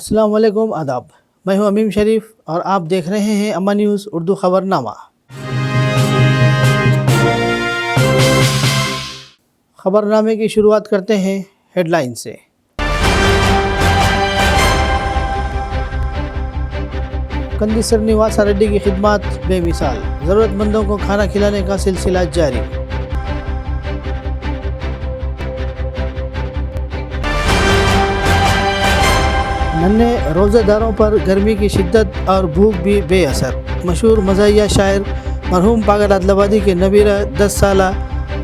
अस्सलाम वालेकुम, आदाब। मैं हूं अमीम शरीफ और आप देख रहे हैं अम्मा न्यूज़ उर्दू खबरनामा। खबरनामे की शुरुआत करते हैं हेडलाइन से। कंदी श्रीनिवास रेड्डी की खिदमत बेमिसाल, ज़रूरतमंदों को खाना खिलाने का सिलसिला जारी। नन्हे रोज़ेदारों पर गर्मी की शिद्दत और भूख भी बेअसर। मशहूर मज़ाहिया शायर मरहूम पागल अदलाबादी के नबीरा 10 साला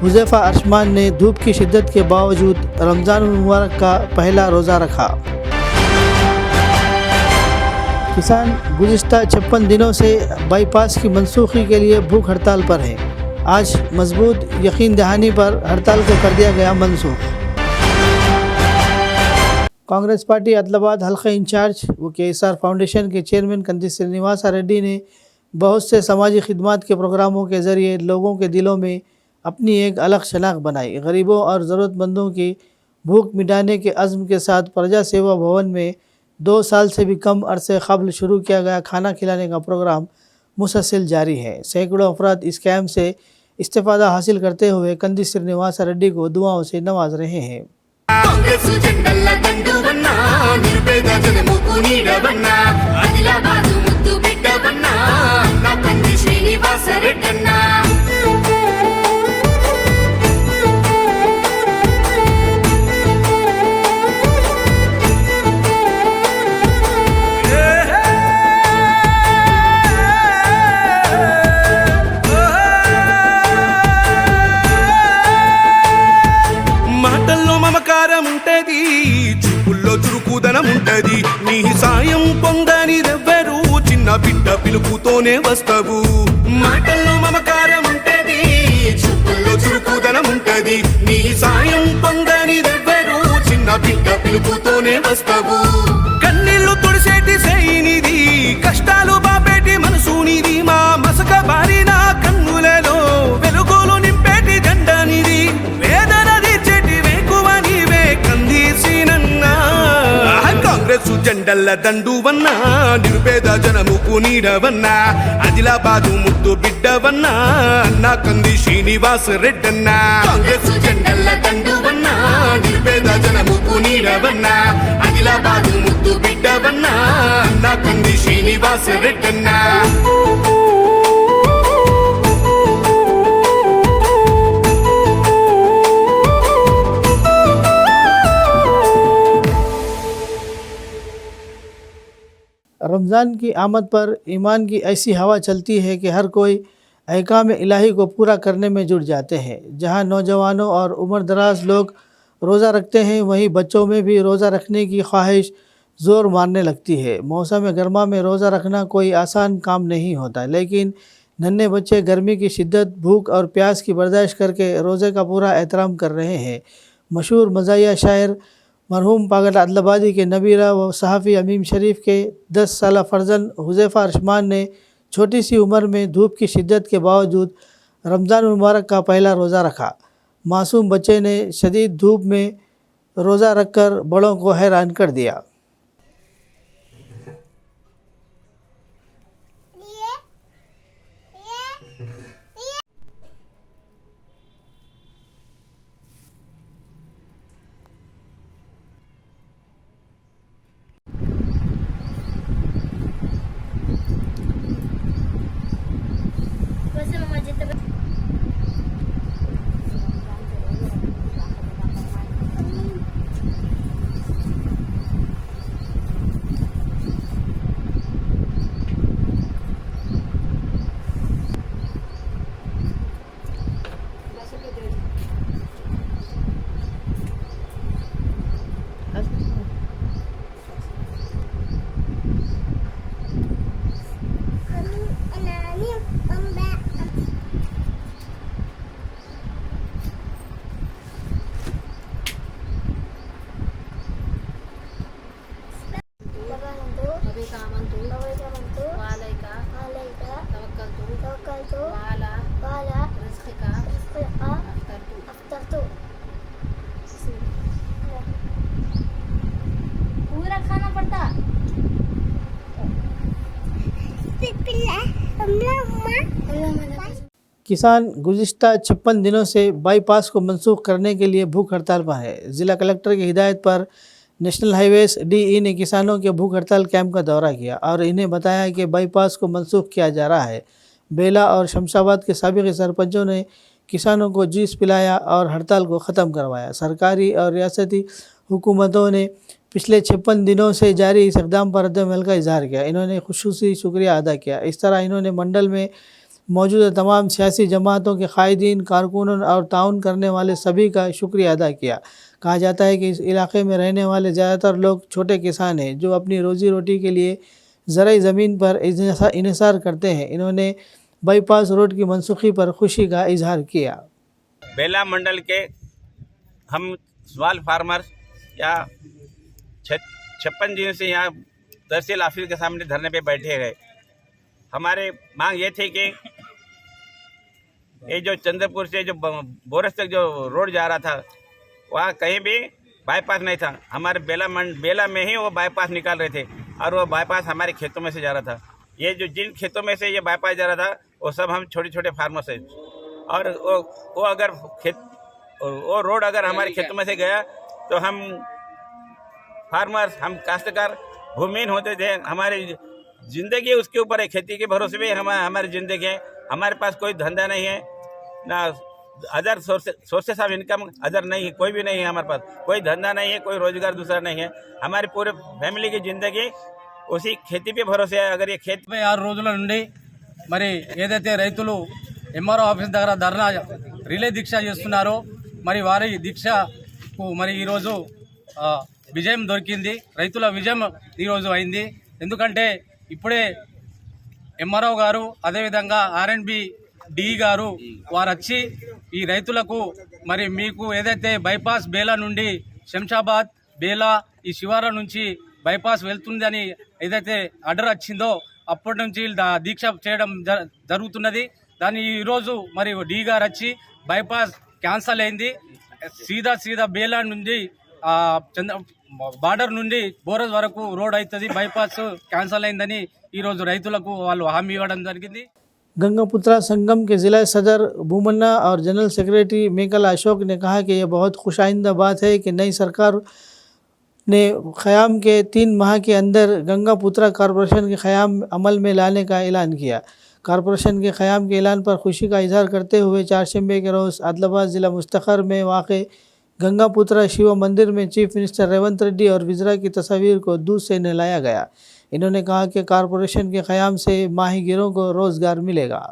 हुज़ैफ़ा अरशमान ने धूप की शिद्दत के बावजूद रमज़ान मुबारक का पहला रोज़ा रखा। किसान गुज़िश्ता 56 दिनों से बाईपास की मनसूखी के लिए भूख हड़ताल पर हैं। आज मजबूत यकीन दहानी पर हड़ताल को कर दिया गया मनसूख। कांग्रेस पार्टी अदलाबाद हल्का इंचार्ज व KSR फाउंडेशन के चेयरमैन कंदी श्रीनिवास रेड्डी ने बहुत से समाजी खिदमत के प्रोग्रामों के ज़रिए लोगों के दिलों में अपनी एक अलग शनाख्त बनाई। गरीबों और ज़रूरतमंदों की भूख मिटाने के अज़्म के साथ प्रजा सेवा भवन में 2 साल से भी कम अरसे क़ब्ल शुरू किया गया खाना खिलाने का प्रोग्राम मुसलसल जारी है। सैकड़ों अफराद इस कैम्प से इस्तेफ़ादा हासिल करते हुए कंदी श्रीनिवास रेड्डी को दुआओं से नवाज रहे हैं। కాంగ్రెస్ జెండల్ల దండువన్నా నిరుపేద జనముకు నీడవన్నా ఆదిలాబాదు ముద్దు బిడ్డవన్నా నా కంది శ్రీనివాస రెడ్డన్నా ఉంటది చూపుల్లో చురుకుదనం ఉంటది నీ సాయం పొందనిదెవ్వరు చిన్న బిడ్డ పిలుపుతోనే వస్తావు మాటల్లో మమకారం ఉంటది చూపుల్లో చురుకుదనం ఉంటది నీ సాయం పొందనిదెవ్వరు చిన్న బిడ్డ పిలుపుతోనే వస్తావు కన్నీళ్లు తుడిసేటి సైనిది కష్టాలు బాపేటి మనసునిది మా మసక బారిన కన్నులలో వెలుగులు నింపేటి జెండానిది వేదన తీర్చేటి కాంగ్రెస్ జెండల్ల దండువన్నా నిరుపేద జనముకు నీడవన్నా ఆదిలాబాదు ముద్దు బిడ్డవన్నా నా కంది శ్రీనివాస్ రెడ్డన్నా కాంగ్రెస్ జెండల్ల దండువన్నా నిరుపేద జనముకు నీడవన్నా ఆదిలాబాదు ముద్దు బిడ్డవన్నా నా కంది శ్రీనివాస్ రెడ్డన్నా रमज़ान की आमद पर ईमान की ऐसी हवा चलती है कि हर कोई अहकाम इलाही को पूरा करने में जुट जाते हैं। जहां नौजवानों और उम्र दराज लोग रोज़ा रखते हैं, वहीं बच्चों में भी रोज़ा रखने की ख्वाहिश ज़ोर मारने लगती है। मौसम गर्मा में रोज़ा रखना कोई आसान काम नहीं होता, लेकिन नन्हे बच्चे गर्मी की शिद्दत, भूख और प्यास की बर्दाश्त करके रोज़े का पूरा एहतराम कर रहे हैं। मशहूर मज़ाहिया शायर मरहूम पागल अदलाबादी के नबीरा व सहाफ़ी अमीम शरीफ के 10 साला फ़र्जंद हुज़ैफ़ा अरशमान ने छोटी सी उम्र में धूप की शिद्दत के बावजूद रमज़ान मुबारक का पहला रोज़ा रखा। मासूम बच्चे ने शदीद धूप में रोज़ा रखकर बड़ों को हैरान कर दिया। पूरा खाना पड़ता। किसान गुज़िश्ता 56 दिनों से बाईपास को मनसूख करने के लिए भूख हड़ताल पर है। जिला कलेक्टर की हिदायत पर नेशनल हाईवेज DE ने किसानों के भूख हड़ताल कैंप का दौरा किया और इन्हें बताया कि बाईपास को मनसूख किया जा रहा है। बेला और शमशाबाद के साबिक़ सरपंचों ने किसानों को जूस पिलाया और हड़ताल को ख़त्म करवाया। सरकारी और रियासती हुकूमतों ने पिछले 56 दिनों से जारी इस इक़दाम पर रद्द-ए-अमल का इजहार किया। इन्होंने खुसूसी शुक्रिया अदा किया। इस तरह इन्होंने मंडल में मौजूद तमाम सियासी जमातों के कायदीन, कारकुनों और ताउन करने वाले सभी का शुक्रिया अदा किया। कहा जाता है कि इस इलाके में रहने वाले ज़्यादातर लोग छोटे किसान हैं जो अपनी रोज़ी रोटी के लिए ज़राई ज़मीन पर इन्हिसार करते हैं। इन्होंने बाईपास रोड की मनसूखी पर खुशी का इजहार किया। बेला मंडल के हम स्मॉल फार्मर्स या 56 दिन से यहाँ तहसील ऑफिस के सामने धरने पे बैठे गए। हमारे मांग ये थी कि ये जो चंद्रपुर से जो बोरस तक जो रोड जा रहा था वहाँ कहीं भी बाईपास नहीं था। हमारे बेला में ही वो बाईपास निकाल रहे थे और वो बाईपास हमारे खेतों में से जा रहा था। ये जो जिन खेतों में से ये बाईपास जा रहा था वो सब हम छोटे छोटे फार्मर्स हैं और वो अगर वो रोड अगर हमारे खेतों में से गया तो हम फार्मर्स, हम काश्तकार भूमिहीन होते थे। हमारी ज़िंदगी उसके ऊपर है, खेती के भरोसे में हमारी ज़िंदगी है। हमारे पास कोई धंधा नहीं है ना, other sources of income other नहीं है, कोई भी नहीं है। हमारे पास कोई धंधा नहीं है, कोई रोजगार दूसरा नहीं है। हमारी पूरे फैमिली की ज़िंदगी उसी खेती पे भरोसे है। अगर ये खेत 6 రోజుల నుండి మరి ఏదైతే రైతులు MRO ఆఫీస్ దగ్గర ధర్నా రిలే దీక్ష చేస్తున్నారో మరి వారి దీక్షకు మరి ఈరోజు విజయం దొరికింది. రైతుల విజయం ఈరోజు అయింది. ఎందుకంటే ఇప్పుడే MRO గారు అదేవిధంగా R&B DE గారు వారు వచ్చి ఈ రైతులకు మరి మీకు ఏదైతే బైపాస్ బేలా నుండి శంషాబాద్ బేలా ఈ శివారు నుంచి బైపాస్ వెళ్తుందని ఏదైతే ఆర్డర్ వచ్చిందో అప్పటి నుంచి దీక్ష చేయడం జరుగుతున్నది. దాన్ని ఈరోజు మరి DE గారు వచ్చి బైపాస్ క్యాన్సల్ అయింది. సీదా బేలా నుండి బార్డర్ నుండి బోరస్ వరకు రోడ్ అవుతుంది, బైపాస్ క్యాన్సల్ అయిందని ఈరోజు రైతులకు వాళ్ళు హామీ ఇవ్వడం జరిగింది. गंगापुत्रा संगम के ज़िला सदर भूमन्ना और जनरल सेक्रेटरी मेकल अशोक ने कहा कि यह बहुत खुशाइंदा बात है कि नई सरकार ने क़याम के 3 माह के अंदर गंगापुत्रा कॉरपोरेशन के क़याम अमल में लाने का ऐलान किया। कॉरपोरेशन के क़याम के ऐलान पर खुशी का इजहार करते हुए चारशंबे के रोज़ आदिलाबाद ज़िला मुस्तखर में वाक़ गंगापुत्रा शिव मंदिर में चीफ मिनिस्टर रेवंत रेड्डी और वज़रा की तस्वीर को दूध से नहलाया गया। इन्होंने कहा कि कॉरपोरेशन के क़याम से माहीगीरों को रोज़गार मिलेगा।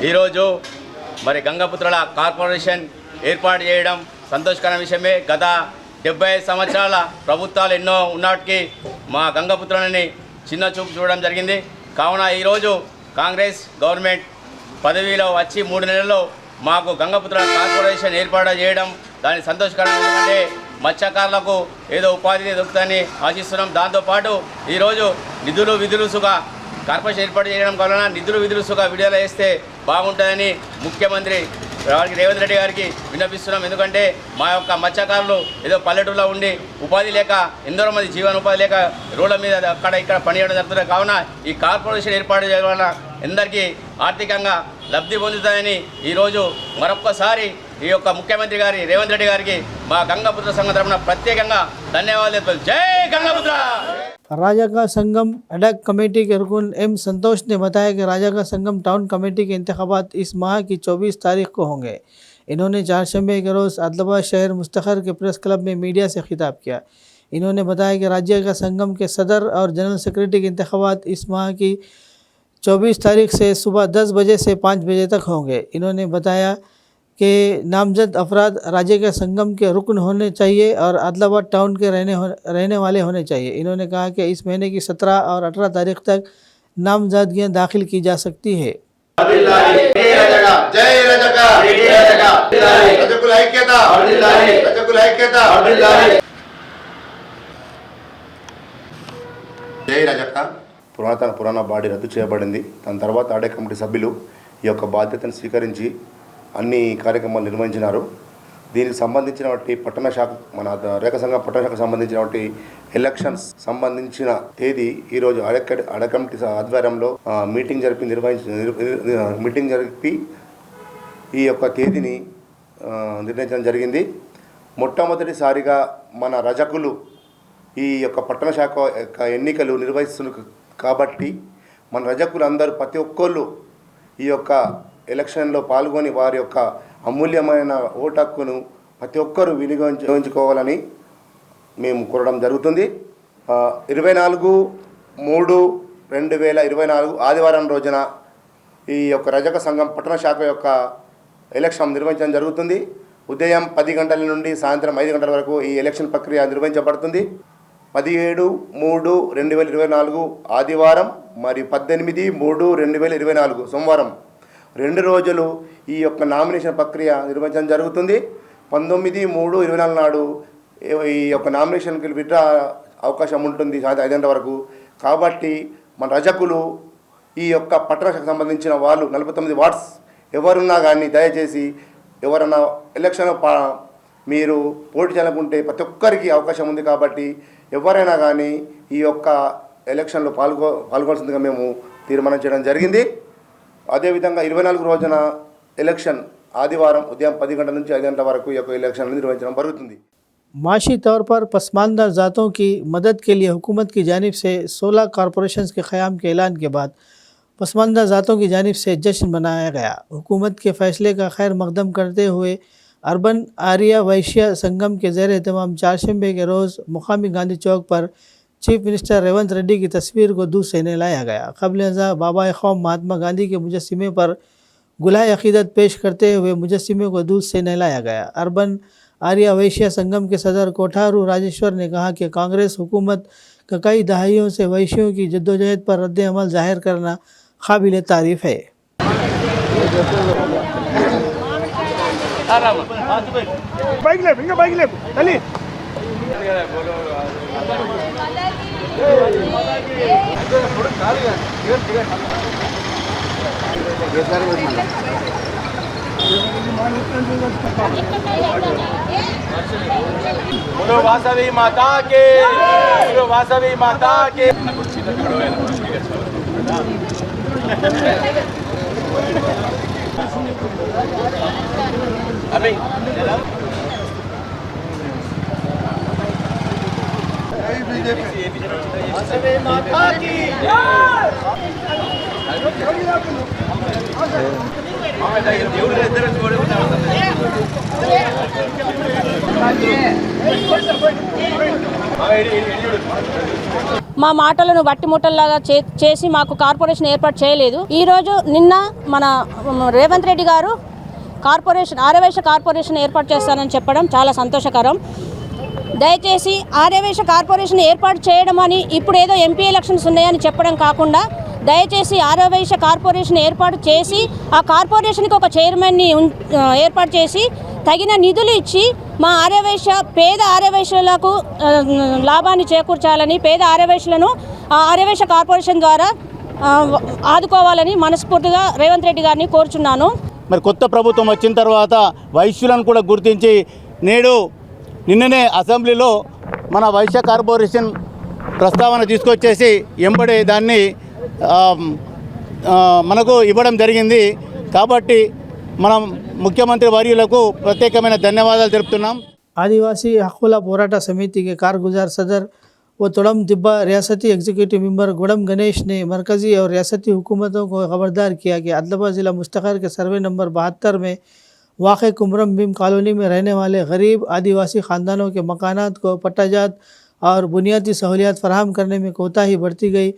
ఈరోజు మరి గంగాపుత్రుల కార్పొరేషన్ ఏర్పాటు చేయడం సంతోషకరమైన విషయమే. గత 75 సంవత్సరాల ప్రభుత్వాలు ఎన్నో ఉన్నటికీ మా గంగాపుత్రులని చిన్న చూపు చూడడం జరిగింది. కావున ఈరోజు కాంగ్రెస్ గవర్నమెంట్ పదవిలో వచ్చి 3 నెలల్లో మాకు గంగాపుత్రుల కార్పొరేషన్ ఏర్పాటు చేయడం దాని సంతోషకరం. ఎందుకంటే మత్స్యకారులకు ఏదో ఉపాధి దొరుకుతుందని ఆశిస్తున్నాం. దాంతోపాటు ఈరోజు నిధులు విధులుసుగా కార్పొరేషన్ ఏర్పాటు చేయడం వలన నిధులు విధులుసుగా విడుదల చేస్తే బాగుంటుందని ముఖ్యమంత్రి రేవంత్ రెడ్డి గారికి విన్నపిస్తున్నాం. ఎందుకంటే మా యొక్క మత్స్యకారులు ఏదో పల్లెటూరులో ఉండి ఉపాధి లేక ఎందరో మంది జీవనోపాధి లేక రోడ్ల మీద అక్కడ ఇక్కడ పనిచేయడం జరుగుతుంది. కావున ఈ కార్పొరేషన్ ఏర్పాటు చేయడం వలన అందరికీ ఆర్థికంగా లబ్ధి పొందుతాయని ఈరోజు మరొక్కసారి ఈ యొక్క ముఖ్యమంత్రి గారి రేవంత్ రెడ్డి గారికి మా గంగాపుత్ర సంఘం తరఫున ప్రత్యేకంగా ధన్యవాదాలు తెలుపుతాం. జై గంగాపుత్ర. राजा का संगम एडक कमेटी के रुकन M संतोष ने बताया कि राजा का संगम टाउन कमेटी के इंतखाबात इस माह की 24 तारीख को होंगे। इन्होंने चारशंबे के रोज़ आदिलाबाद शहर मुस्तखर के प्रेस क्लब में मीडिया से खिताब किया। इन्होंने बताया कि राज्य का संगम के सदर और जनरल सेक्रेटरी के इंतखाबात इस माह की 24 तारीख से सुबह 10 बजे से 5 बजे तक होंगे। इन्होंने बताया कि नामजद अफराद राज्य के संगम के रुकन होने चाहिए और आदिलाबाद टाउन के रहने वाले होने चाहिए। इन्होंने कहा कि इस महीने की 17 और 18 तारीख तक नामजदगियाँ दाखिल की जा सकती है। జై రజక రజకుల ఐక్యత రజకుల ఐక్యత జై రజక పురాణ బాడీ రద్దు చేయబడింది. దాని తర్వాత ఆడే కమిటీ సభ్యులు ఈ యొక్క బాధ్యతను స్వీకరించి అన్ని కార్యక్రమాలు నిర్వహించినారు. దీనికి సంబంధించినటువంటి పట్టణ శాఖ మన రేఖ సంఘం పట్టణ శాఖకు సంబంధించినటువంటి ఎలక్షన్స్ సంబంధించిన తేదీ ఈరోజు ఆడే కమిటీ ఆధ్వర్యంలో మీటింగ్ జరిపి ఈ యొక్క తేదీని నిర్ణయించడం జరిగింది. మొట్టమొదటిసారిగా మన రజకులు ఈ యొక్క పట్టణ శాఖ యొక్క ఎన్నికలు నిర్వహిస్తున్నారు కాబట్టి మన రజకులు అందరూ ప్రతి ఒక్కళ్ళు ఈ యొక్క ఎలక్షన్లో పాల్గొని వారి యొక్క అమూల్యమైన ఓటు హక్కును ప్రతి ఒక్కరూ వినియోగించుకోవాలని మేము కోరడం జరుగుతుంది. 24/3/2024 ఆదివారం రోజున ఈ యొక్క రజక సంఘం పట్టణ శాఖ యొక్క ఎలక్షన్ నిర్వహించడం జరుగుతుంది. ఉదయం 10 గంటల నుండి సాయంత్రం 5 గంటల వరకు ఈ ఎలక్షన్ ప్రక్రియ నిర్వహించబడుతుంది. 17/3/2024 ఆదివారం మరియు 18/3/2024 సోమవారం 2 రోజులు ఈ యొక్క నామినేషన్ ప్రక్రియ నిర్వహించడం జరుగుతుంది. 19/3/24 నాడు ఈ యొక్క నామినేషన్కి విత్డ్రా అవకాశం ఉంటుంది సాయంత్రం 5 గంటల వరకు. కాబట్టి మన రజకులు ఈ యొక్క పట్టణకు సంబంధించిన వాళ్ళు 49 వార్డ్స్ ఎవరున్నా కానీ దయచేసి ఎవరన్నా ఎలక్షన్ మీరు పోటీ చేయాలనుకుంటే ప్రతి ఒక్కరికి అవకాశం ఉంది. కాబట్టి ఎవరైనా కానీ ఈ యొక్క ఎలక్షన్లో పాల్గొనాల్సిందిగా మేము తీర్మానం చేయడం జరిగింది. అదేవిధంగా 24 రోజున ఎలక్షన్ ఆదివారం ఉదయం 10 గంటల నుంచి 5 గంటల వరకు ఈ యొక్క ఎలక్షన్ నిర్వహించడం జరుగుతుంది. माशी तौर पर पसमानदा ज़ातों की मदद के लिए हुकूमत की जानिब से 16 कॉरपोरेशंस के क़याम के ऐलान के बाद पसमानदा ज़ातों की जानिब से जश्न मनाया गया। हुकूमत के फ़ैसले का खैर मकदम करते हुए अर्बन आर्या वैश्य संगम के ज़ेर एहतमाम चारशंबे के रोज़ मुकामी गांधी चौक पर चीफ मिनिस्टर रेवंत रेड्डी की तस्वीर को दूध से नहलाया गया। क़ब्ल अज़ा बाबा क़ौम महात्मा गांधी के मुजस्सिमे पर गुलाए अक़ीदत पेश करते हुए मुजस्सिमे को दूध से नहलाया गया। अर्बन आर्या वैश्य संगम के सदर कोठारू राजेश्वर ने कहा कि कांग्रेस हुकूमत का कई दहाइयों से वैश्यों की जद्दोजहद पर रद्द अमल ज़ाहिर करना काबिल तारीफ़ है। बोलो वासवी माता के, बोलो वासवी माता के। अभी वासवी माता की మా మాటలను వట్టి ముట్టల్లాగా చేసి మాకు కార్పొరేషన్ ఏర్పాటు చేయలేదు. ఈరోజు నిన్న మన రేవంత్ రెడ్డి గారు ఆర్యవైశ్య కార్పొరేషన్ ఏర్పాటు చేస్తానని చెప్పడం చాలా సంతోషకరం. దయచేసి ఆర్యవైశ్య కార్పొరేషన్ ఏర్పాటు చేయడం అని ఇప్పుడు ఏదో ఎంపీ ఎలక్షన్స్ ఉన్నాయని చెప్పడం కాకుండా దయచేసి ఆర్యవైశ్య కార్పొరేషన్ ఏర్పాటు చేసి ఆ కార్పొరేషన్కి ఒక చైర్మన్ని ఏర్పాటు చేసి తగిన నిధులు ఇచ్చి మా పేద ఆర్యవైశ్యులకు లాభాన్ని చేకూర్చాలని, పేద ఆర్యవైశ్యులను ఆ ఆర్యవైశ్య కార్పొరేషన్ ద్వారా ఆదుకోవాలని మనస్ఫూర్తిగా రేవంత్ రెడ్డి గారిని కోరుచున్నాను. మరి కొత్త ప్రభుత్వం వచ్చిన తర్వాత వైశ్యులను కూడా గుర్తించి నిన్ననే అసెంబ్లీలో మన వైశ్య కార్పొరేషన్ ప్రస్తావన తీసుకొచ్చేసి ఎంబడే దాన్ని మనకు ఇవ్వడం జరిగింది. కాబట్టి మనం ముఖ్యమంత్రి వర్యులకు ప్రత్యేకమైన ధన్యవాదాలు తెలుపుతున్నాం. आदिवासी हक़ुल्ला पोराटा समिति के कारगुजार सदर व तोड़म दिब्बा रियासती एग्जीक्यूटिव मेंबर गुड़म गणेश ने मरकज़ी और रियासती हुकूमतों को खबरदार किया कि आदिलाबाद ज़िला मुस्तक़र के सर्वे नंबर 72 में वाक़ कुमरम भीम कॉलोनी में रहने वाले गरीब आदिवासी ख़ानदानों के मकानात को पट्टाजात और बुनियादी सहूलियात फ़राहम करने में कोताही बरती गई,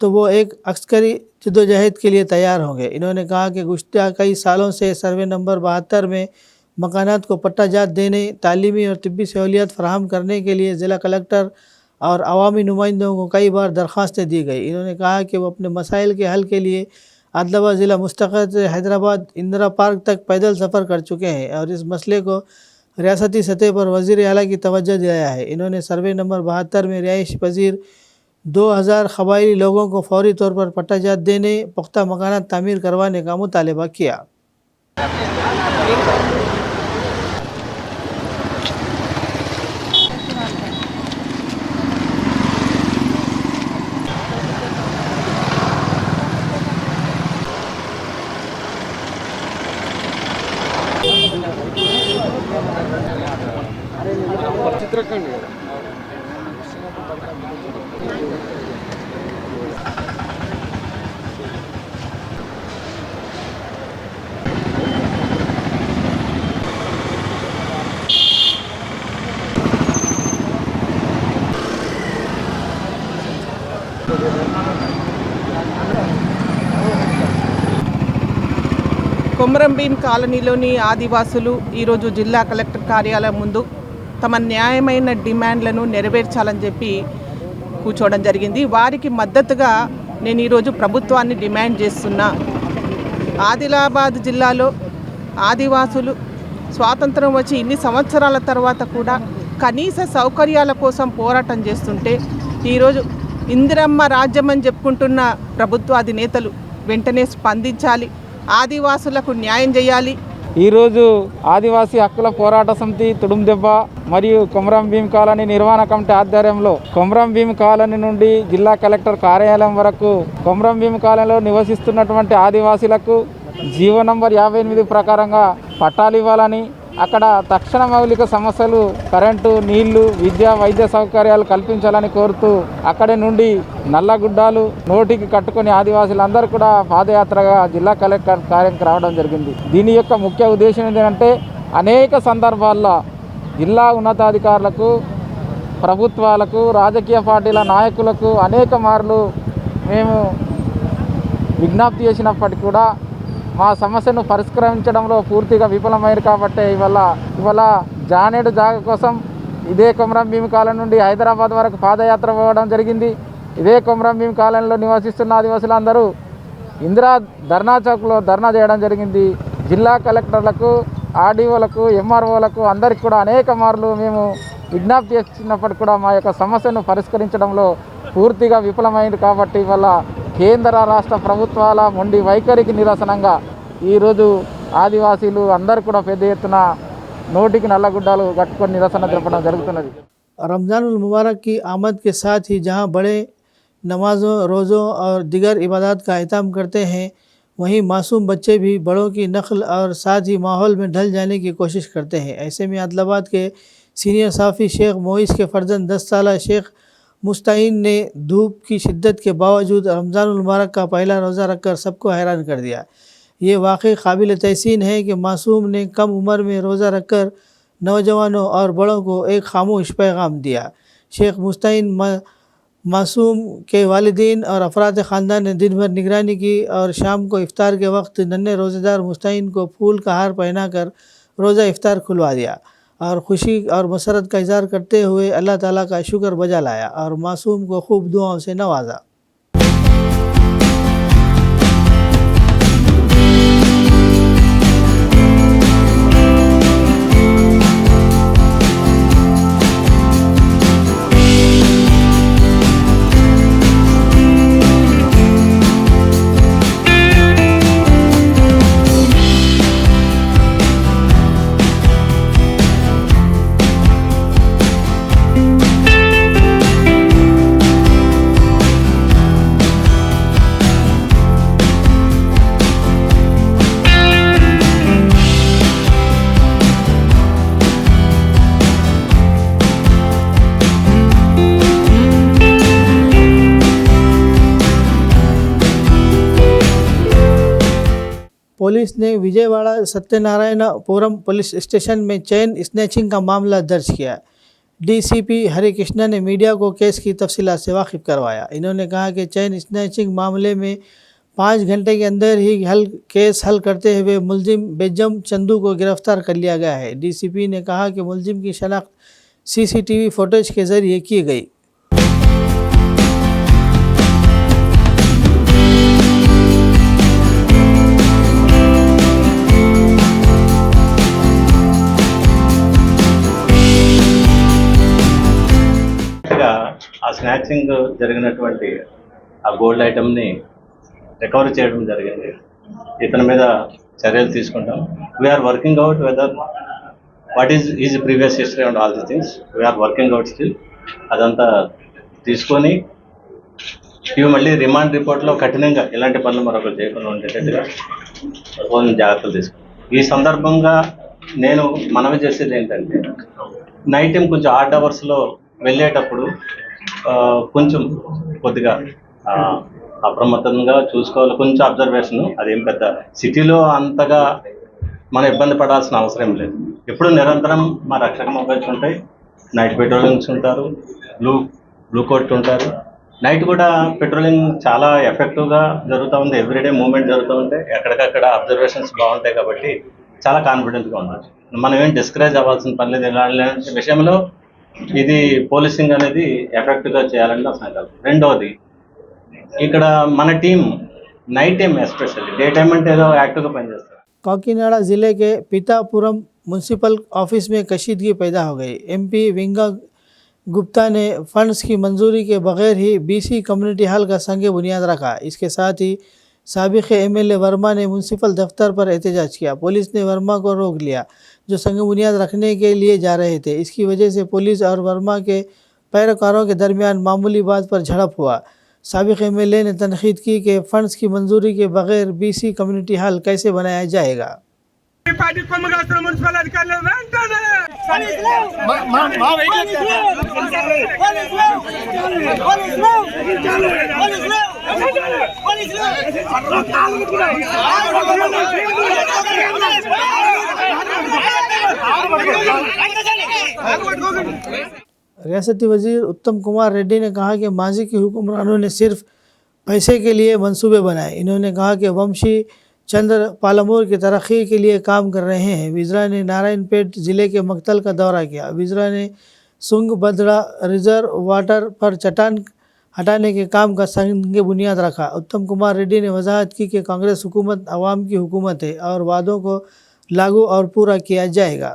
तो वो एक अस्करी जद्दोजहद के लिए तैयार होंगे। इन्होंने कहा कि गुज़श्ता कई सालों से सर्वे नंबर 72 में मकानात को पट्टाजात देने, तालीमी और तिब्बी सहूलियत फराहम करने के लिए ज़िला कलेक्टर और अवामी नुमाइंदों को कई बार दरख्वास्तें दी गई। इन्होंने कहा कि वो अपने मसाइल के हल के लिए आदिलाबाद ज़िला मुस्तक़िल से हैदराबाद इंदिरा पार्क तक पैदल सफ़र कर चुके हैं और इस मसले को रियासती सतह पर वज़ीर आला की तवज्जो दिलाया है। इन्होंने सर्वे नंबर 72 में रिहाइश पजीर 2000 क़बायली लोगों को फौरी तौर पर पट्टाजात देने, पुख्ता मकानात तामीर करवाने का मुतालबा किया। కొమరం భీం కాలనీలోని ఆదివాసులు ఈరోజు జిల్లా కలెక్టర్ కార్యాలయం ముందు తమ న్యాయమైన డిమాండ్లను నెరవేర్చాలని చెప్పి కూర్చోవడం జరిగింది. వారికి మద్దతుగా నేను ఈరోజు ప్రభుత్వాన్ని డిమాండ్ చేస్తున్నా. ఆదిలాబాద్ జిల్లాలో ఆదివాసులు స్వాతంత్రం వచ్చి ఇన్ని సంవత్సరాల తర్వాత కూడా కనీస సౌకర్యాల కోసం పోరాటం చేస్తుంటే ఈరోజు ఇందిరమ్మ రాజ్యం అని చెప్పుకుంటున్న ప్రభుత్వ అధినేతలు వెంటనే స్పందించాలి, ఆదివాసులకు న్యాయం చేయాలి. ఈరోజు ఆదివాసీ హక్కుల పోరాట సమితి తుడుందెబ్బ మరియు కొమరం భీం కాలనీ నిర్వహణ కమిటీ ఆధ్వర్యంలో కొమరం భీం కాలనీ నుండి జిల్లా కలెక్టర్ కార్యాలయం వరకు కొమరం భీం కాలనీలో నివసిస్తున్నటువంటి ఆదివాసీలకు జీవో నంబర్ 58 ప్రకారంగా పట్టాలు ఇవ్వాలని, అక్కడ తక్షణ మౌలిక సమస్యలు కరెంటు, నీళ్లు, విద్య, వైద్య సౌకర్యాలు కల్పించాలని కోరుతూ అక్కడి నుండి నల్లగుడ్డాలు నోటికి కట్టుకొని ఆదివాసులందరూ కూడా పాదయాత్రగా జిల్లా కలెక్టర్ కార్యాలయానికి రావడం జరిగింది. దీని యొక్క ముఖ్య ఉద్దేశం ఏంటంటే అనేక సందర్భాల్లో జిల్లా ఉన్నతాధికారులకు, ప్రభుత్వాలకు, రాజకీయ పార్టీల నాయకులకు అనేక మార్లు మేము విజ్ఞప్తి చేసినప్పటికీ కూడా మా సమస్యను పరిష్కరించడంలో పూర్తిగా విఫలమైంది. కాబట్టి ఇవాళ జానేడు జాగ కోసం ఇదే కొమరం భీం కాలనీ నుండి హైదరాబాద్ వరకు పాదయాత్ర పోవడం జరిగింది. ఇదే కొమరం భీం కాలనీలో నివసిస్తున్న ఆదివాసులందరూ ఇందిరా ధర్నా చౌక్లో ధర్నా చేయడం జరిగింది. జిల్లా కలెక్టర్లకు, ఆర్డీఓలకు, ఎంఆర్ఓలకు అందరికీ కూడా అనేక మార్లు మేము విజ్ఞప్తి చేసినప్పటికీ కూడా మా యొక్క సమస్యను పరిష్కరించడంలో పూర్తిగా విఫలమైంది. కాబట్టి ఇవాళ కేంద్ర రాష్ట్ర ప్రభుత్వాల మొండి వైఖరికి నిరసనంగా ఈరోజు ఆదివాసీలు అందరూ కూడా పెద్ద ఎత్తున నోటికి నల్లగుడ్డాలు కట్టుకొని నిరసన జరపడం జరుగుతున్నది. रमज़ानुल मुबारक की आमद के साथ ही जहां बड़े नमाज़ों, रोज़ों और दिगर इबादत का एहतमाम करते हैं, वहीं मासूम बच्चे भी बड़ों की नस्ल और साथ ही माहौल में ढल जाने की कोशिश करते हैं। ऐसे में आदिलाबाद के सीनियर साफ़ी शेख मोइस के फ़र्जंद 10 साल शेख मुस्ताइन ने धूप की शिद्दत के बावजूद रमज़ानुल मुबारक का पहला रोज़ा रखकर सबको हैरान कर दिया। ये वाकई काबिल तहसीन है कि मासूम ने कम उम्र में रोज़ा रखकर नौजवानों और बड़ों को एक खामोश पैगाम दिया। शेख मुस्ताइन मासूम के वालिदैन और अफराद ख़ानदान ने दिन भर निगरानी की और शाम को इफ्तार के वक्त नन्हे रोज़ेदार मुस्ताइन को फूल का हार पहनाकर रोज़ा इफ्तार खुलवा दिया और खुशी और मसरत का इज़हार करते हुए अल्लाह ताला का शुक्र बजा लाया और मासूम को खूब दुआओं से नवाजा। पुलिस ने विजयवाड़ा सत्यनारायणपुरम पुलिस स्टेशन में चेन स्नैचिंग का मामला दर्ज किया। डीसीपी हरिकृष्णा ने मीडिया को केस की तफसीलात से वाकिफ करवाया। इन्होंने कहा कि चेन स्नैचिंग मामले में 5 घंटे के अंदर ही केस हल करते हुए मुलजिम बेजम चंदू को गिरफ्तार कर लिया गया है। डीसीपी ने कहा कि मुलजिम की शनाख्त सीसीटीवी फुटेज के जरिए की गई। ఆ స్నాచింగ్ జరిగినటువంటి ఆ గోల్డ్ ఐటమ్ని రికవరీ చేయడం జరిగింది. ఇతని మీద చర్యలు తీసుకుంటాం. We are working out whether what is previous history and all the things we are working out still. అదంతా తీసుకొని ఇవి మళ్ళీ రిమాండ్ రిపోర్ట్లో కఠినంగా ఇలాంటి పనులు మరొకరు చేయకుండా ఉండేటట్టుగా కొన్ని జాగ్రత్తలు తీసుకుంటాం. ఈ సందర్భంగా నేను మనవి చేసేది ఏంటంటే నైట్ టైం కొంచెం ఆడ్ అవర్స్లో వెళ్ళేటప్పుడు కొంచెం కొద్దిగా అప్రమత్తంగా చూసుకోవాలి. కొంచెం అబ్జర్వేషన్, అదేం పెద్ద సిటీలో అంతగా మనం ఇబ్బంది పడాల్సిన అవసరం లేదు. ఎప్పుడు నిరంతరం మా రక్షక మొబైల్స్ ఉంటాయి, నైట్ పెట్రోలింగ్స్ ఉంటారు, బ్లూ కోట్ ఉంటారు. నైట్ కూడా పెట్రోలింగ్ చాలా ఎఫెక్టివ్గా జరుగుతూ ఉంది. ఎవ్రీడే మూవ్మెంట్ జరుగుతూ ఉంటే ఎక్కడికక్కడ అబ్జర్వేషన్స్ బాగుంటాయి కాబట్టి చాలా కాన్ఫిడెంట్గా ఉండొచ్చు. మనం ఏం డిస్కరేజ్ అవ్వాల్సిన పని లేదు. ఇలాంటి విషయంలో ఇది పోలీసింగ్ అనేది ఎఫెక్టివ్గా చేయాలని నా సంకల్పం. రెండవది, ఇక్కడ మన team night time especially, day time అంటే ఏదో యాక్టివ్గా పనిచేస్తారు. काकीनाडा ज़िले के पितापुरम म्यूनसिपल ऑफिस में कशीदगी पैदा हो गई। एमपी विंगा गुप्ता ने फंड्स की मंजूरी के बगैर ही बीसी कम्युनिटी हॉल का संग बुनियाद रखा। इसके साथ ही साबिक़ एमएलए वर्मा ने म्यूनसिपल दफ्तर पर एहतजाज किया। पुलिस ने वर्मा को रोक लिया जो संग बुनियाद रखने के लिए जा रहे थे। इसकी वजह से पुलिस और वर्मा के पैरोकारों के दरमियान मामूली बात पर झड़प हुआ। साबिक़ एमएलए ने तनकीद की कि फ़ंड्स की मंजूरी के बगैर बीसी कम्युनिटी हॉल कैसे बनाया जाएगा। रियासती वजीर उत्तम कुमार रेड्डी ने कहा कि माजी की हुक्मरानों ने सिर्फ पैसे के लिए मंसूबे बनाए। इन्होंने कहा कि वंशी चंद्र पालमूर की तरक्की के लिए काम कर रहे हैं। विजरा ने नारायणपेट ज़िले के मकतल का दौरा किया। विजरा ने सुंगभद्रा रिजर्व वाटर पर चट्टान हटाने के काम का संग बुनियाद रखा। उत्तम कुमार रेड्डी ने वजाहत की कि कांग्रेस हुकूमत अवाम की हुकूमत है और वादों को लागू और पूरा किया जाएगा।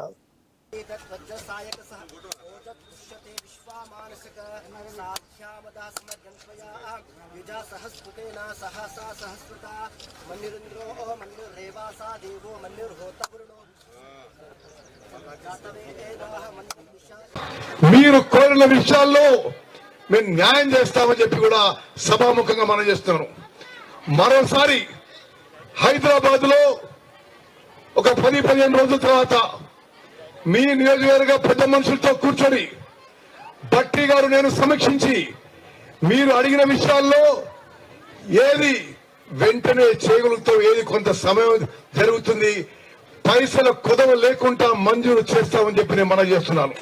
మీరు కోరిన విషయాల్లో మేము న్యాయం చేస్తామని చెప్పి కూడా సభాముఖంగా మనం చేస్తున్నాం. మరోసారి హైదరాబాద్ లో ఒక 10-15 రోజుల తర్వాత మీ నియోజకవర్గ పెద్ద మనుషులతో కూర్చొని భట్టి గారు నేను సమీక్షించి మీరు అడిగిన విషయాల్లో ఏది వెంటనే చేయగలుగుతాం, ఏది కొంత సమయం జరుగుతుంది, పైసల కుదవ లేకుండా మంజూరు చేస్తామని చెప్పి నేను మనం చేస్తున్నాను.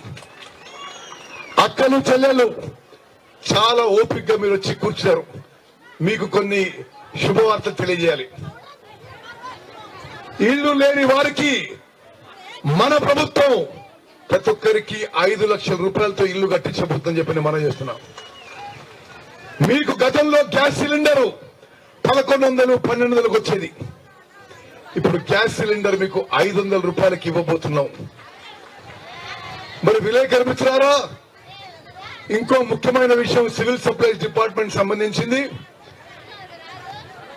అక్కలు చెల్లెలు చాలా ఓపికగా మీరు వచ్చి కూర్చున్నారు. మీకు కొన్ని శుభవార్తలు తెలియజేయాలి. ఇల్లు లేని వారికి మన ప్రభుత్వం ప్రతి ఒక్కరికి 5 లక్షల రూపాయలతో ఇల్లు కట్టించబోతుందని చెప్పి మనం చేస్తున్నాం. మీకు గతంలో గ్యాస్ సిలిండరు 1100-1200 వచ్చేది. ఇప్పుడు గ్యాస్ సిలిండర్ మీకు 500 రూపాయలకి ఇవ్వబోతున్నాం. మరి విలేకరు మిత్రులారా, ఇంకో ముఖ్యమైన విషయం సివిల్ సప్లైస్ డిపార్ట్మెంట్ సంబంధించింది.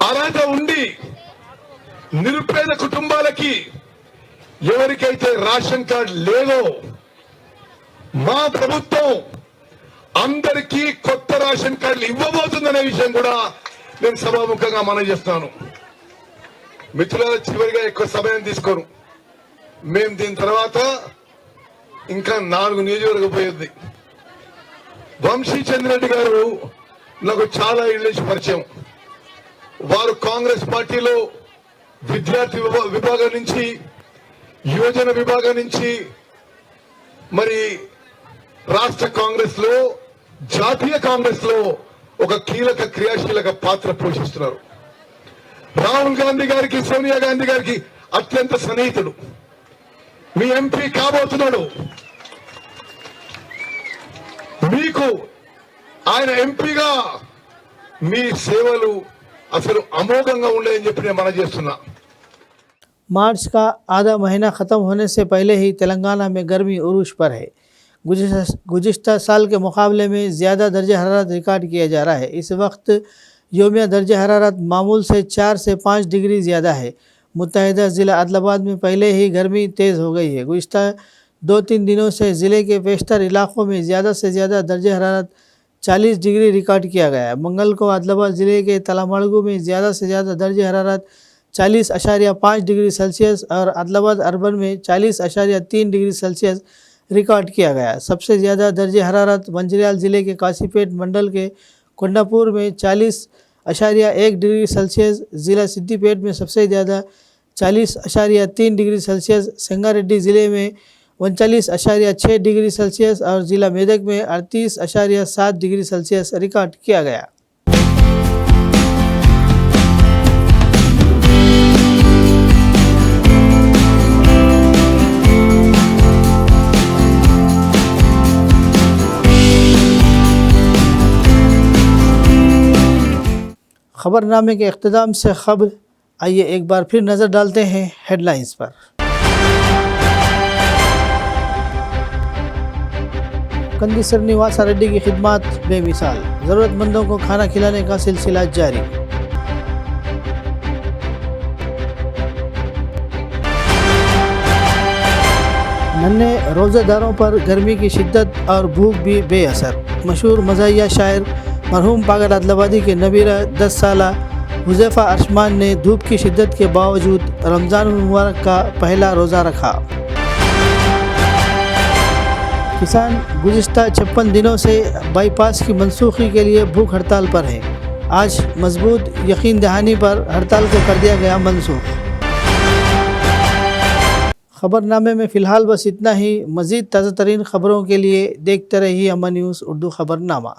అర్హత ఉండి నిరుపేద కుటుంబాలకి ఎవరికైతే రేషన్ కార్డు లేదో మా ప్రభుత్వం అందరికీ కొత్త రేషన్ కార్డులు ఇవ్వబోతుందనే విషయం కూడా నేను సభాముఖంగా మనం చేస్తున్నాను. మిత్రుల చివరిగా ఎక్కువ సమయం తీసుకోను. మేము దీని తర్వాత ఇంకా 4 నియోజకవర్గం పోయింది. వంశీ చంద్రెడ్డి గారు నాకు చాలా ఏళ్ళ నుంచి పరిచయం. వారు కాంగ్రెస్ పార్టీలో విద్యార్థి విభాగం నుంచి, యువజన విభాగం నుంచి, మరి రాష్ట్ర కాంగ్రెస్ లో జాతీయ కాంగ్రెస్ లో ఒక కీలక క్రియాశీలక పాత్ర పోషిస్తున్నారు. రాహుల్ గాంధీ గారికి సోనియా గాంధీ గారికి అత్యంత సన్నిహితుడు. మీ ఎంపీ కాబోతున్నాడు. మీకు ఆయన ఎంపీగా మీ సేవలు అసలు అమోఘంగా ఉండేదని చెప్పి నేను మనం చేస్తున్నా. मार्च का आधा महीना ख़त्म होने से पहले ही तेलंगाना में गर्मी उरूज पर है। गुज़िश्ता साल के मुकाबले में ज़्यादा दर्जा हरारत रिकॉर्ड किया जा रहा है। इस वक्त योमिया दर्जा हरारत मामूल से 4 से 5 डिग्री ज़्यादा है। मुत्तहिदा ज़िला आदिलाबाद में पहले ही गर्मी तेज़ हो गई है। गुज़िश्ता 2-3 दिनों से ज़िले के बेशतर इलाक़ों में ज़्यादा से ज़्यादा दर्जा हरारत 40 डिग्री रिकॉर्ड किया गया। मंगल को आदिलाबाद ज़िले के तलामड़गू में ज़्यादा से ज़्यादा दर्जा हरारत 40.5 डिग्री सेल्सियस और आदिलाबाद अर्बन में 40.3 डिग्री सेल्सियस रिकॉर्ड किया गया। सबसे ज़्यादा दर्जे हरारत मंचिर्याल ज़िले के काशीपेट मंडल के कोंडापुर में 40.1 डिग्री सेल्सियस, ज़िला सिद्दीपेट में सबसे ज़्यादा 40.3 डिग्री सेल्सियस, संगारेड्डी ज़िले में 39.6 डिग्री सेल्सियस और ज़िला मेदक में 38.7 डिग्री सेल्सियस रिकॉर्ड किया गया। खबरनामे के इख्तिताम से खबर, आइए एक बार फिर नज़र डालते हैं हेडलाइंस पर। कंदी श्रीनिवासा रेड्डी की खिदमत बेमिसाल, ज़रूरतमंदों को खाना खिलाने का सिलसिला जारी। नन्हे रोज़ेदारों पर गर्मी की शिद्दत और भूख भी बेअसर। मशहूर मज़ाहिया शायर मरहूम पागल आदिलाबादी के नबीरा 10 साला हुज़ैफ़ा अरशमान ने धूप की शिद्दत के बावजूद रमज़ान मुबारक का पहला रोज़ा रखा। किसान गुज़िश्ता 56 दिनों से बाईपास की मनसूखी के लिए भूख हड़ताल पर हैं। आज मजबूत यकीन दहानी पर हड़ताल को कर दिया गया मनसूख। खबरनामे में फ़िलहाल बस इतना ही। मज़ीद ताज़ा तरीन खबरों के लिए देखते रहिए अमन न्यूज़ उर्दू खबरनामा।